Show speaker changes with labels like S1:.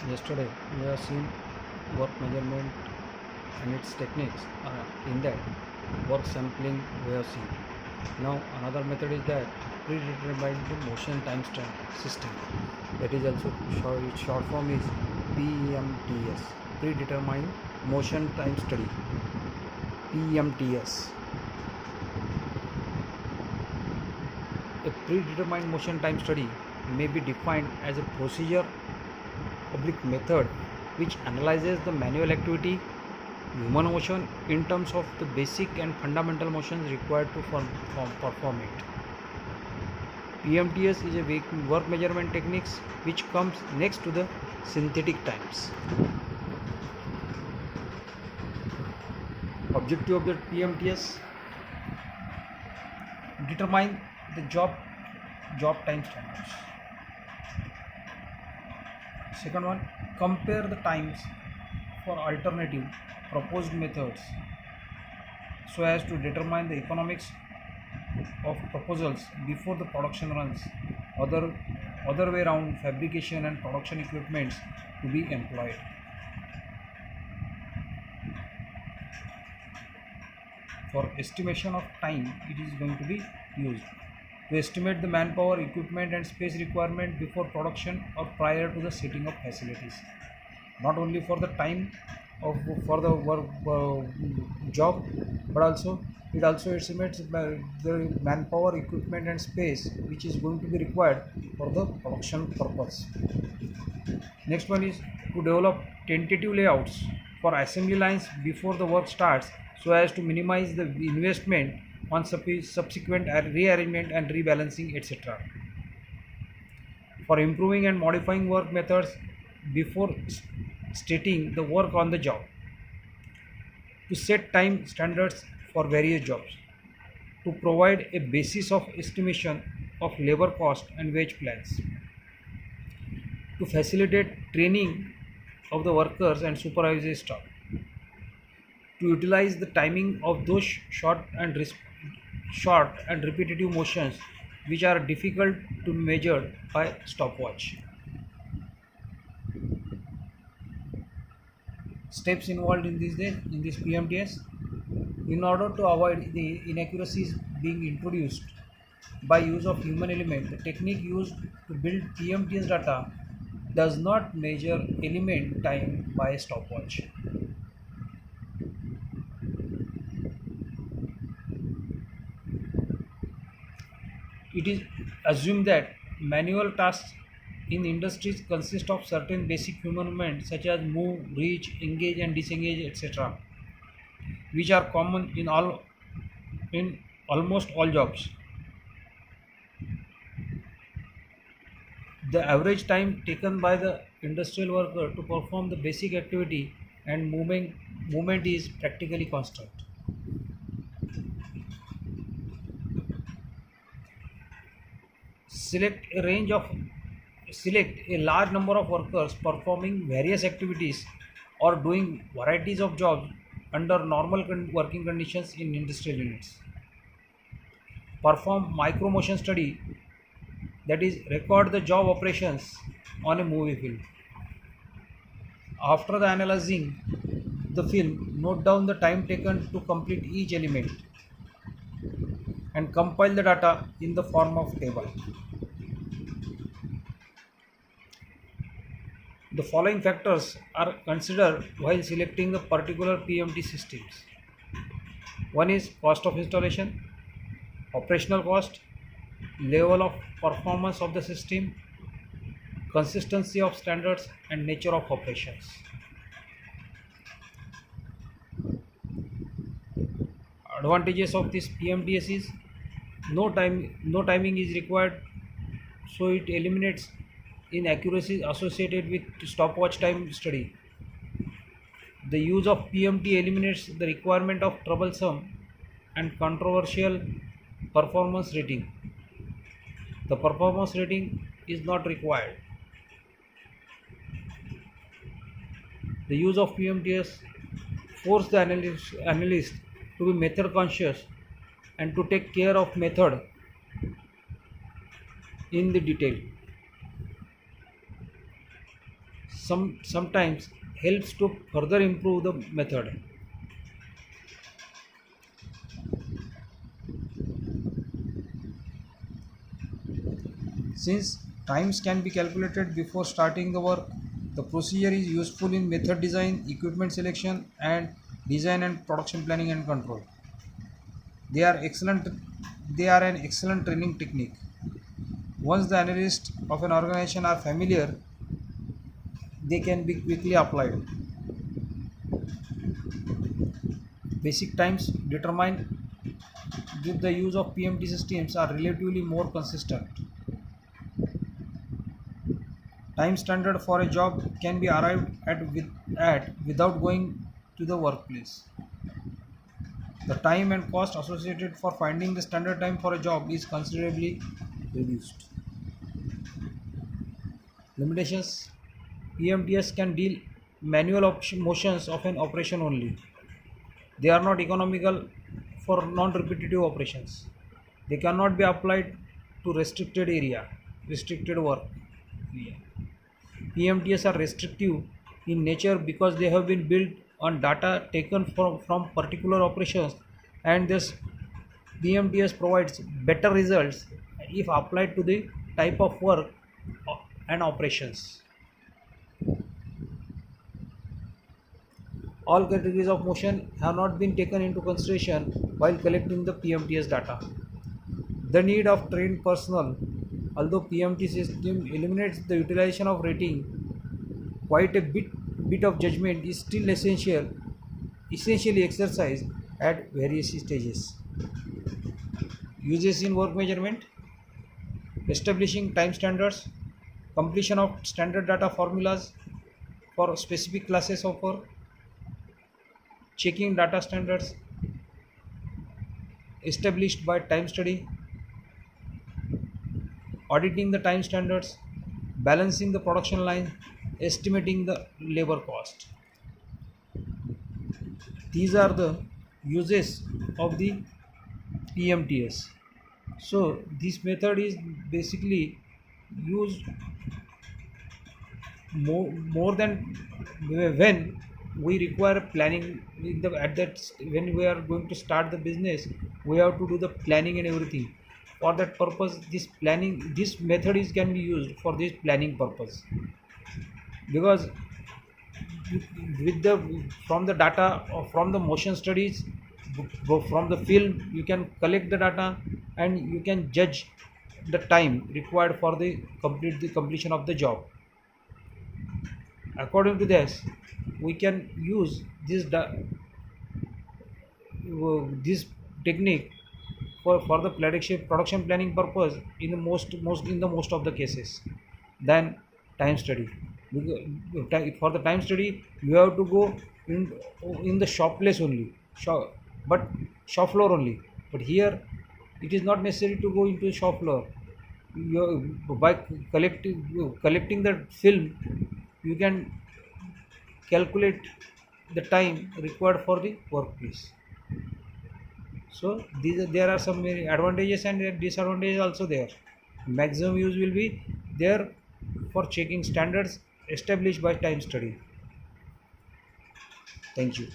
S1: Yesterday, we have seen work measurement and its techniques. In that, work sampling we have seen. Now, another method is that predetermined motion time system. That is also its short form is PMTS, predetermined motion time study. PMTS. A predetermined motion time study may be defined as a procedure oblique method which analyzes the manual activity human motion in terms of the basic and fundamental motions required to perform it. PMTS is a work measurement techniques which comes next to the synthetic times. Objective of the PMTS: determine the job time standards. Second one, compare the times for alternative proposed methods so as to determine the economics of proposals before the production runs. Other way around, fabrication and production equipments to be employed. For estimation of time, it is going to be used to estimate the manpower, equipment and space requirement before production or prior to the setting of facilities. Not only for the time for the work job, but also it also estimates the manpower, equipment and space which is going to be required for the production purpose. Next one is to develop tentative layouts for assembly lines before the work starts so as to minimize the investment on subsequent rearrangement and rebalancing, etc. For improving and modifying work methods before stating the work on the job. To set time standards for various jobs. To provide a basis of estimation of labor cost and wage plans. To facilitate training of the workers and supervisory staff. To utilize the timing of those short and repetitive motions which are difficult to measure by stopwatch. Steps involved in this PMTS. In order to avoid the inaccuracies being introduced by use of human element, the technique used to build PMTS data does not measure element time by a stopwatch. It is assumed that manual tasks in industries consist of certain basic human movements such as move, reach, engage and disengage, etc., which are common in almost all jobs. The average time taken by the industrial worker to perform the basic activity and movement is practically constant. Select a range of select a large number of workers performing various activities or doing varieties of jobs under normal working conditions in industrial units. Perform micro motion study, that is record the job operations on a movie film. After the analyzing the film, note down the time taken to complete each element and compile the data in the form of table. The following factors are considered while selecting the particular PMT systems. One is cost of installation, operational cost, level of performance of the system, consistency of standards and nature of operations. Advantages of this PMTS is no timing is required, so it eliminates inaccuracies associated with stopwatch time study. The use of PMT eliminates the requirement of troublesome and controversial performance rating. The performance rating is not required. The use of PMTS forces the analyst to be method conscious and to take care of method in the detail. sometimes helps to further improve the method. Since times can be calculated before starting the work, the procedure is useful in method design, equipment selection, and design and production planning and control. They are excellent. They are an excellent training technique. Once the analysts of an organization are familiar, they can be quickly applied. Basic times determined with the use of PMT systems are relatively more consistent. Time standard for a job can be arrived at without going to the workplace. The time and cost associated for finding the standard time for a job is considerably reduced. Limitations: PMTs can deal manual motions of an operation only. They are not economical for non-repetitive operations. They cannot be applied to restricted work area. PMTs are restrictive in nature because they have been built on data taken from particular operations, and thus PMTs provides better results if applied to the type of work and operations. All categories of motion have not been taken into consideration while collecting the PMTs data. The need of trained personnel. Although PMT system eliminates the utilization of rating, quite a bit of judgment is still essentially exercised at various stages. Uses in work measurement: establishing time standards, completion of standard data formulas for specific classes of work, checking data standards established by time study, auditing the time standards, balancing the production line, estimating the labor cost. These are the uses of the PMTS. So this method is basically used more than when we require planning in the at that when we are going to start the business. We have to do the planning and everything. For that purpose, this method is can be used for this planning purpose, because with the from the data or from the motion studies, from the film, you can collect the data and you can judge the time required for the completion of the job. According to this, we can use this technique for the production planning purpose in the most of the cases than time study. For the time study, you have to go in the shop place only, but shop floor only. But here, it is not necessary to go into shop floor. By collecting the film, you can calculate the time required for the workpiece. So there are some many advantages and disadvantages also there. Maximum use will be there for checking standards established by time study. Thank you.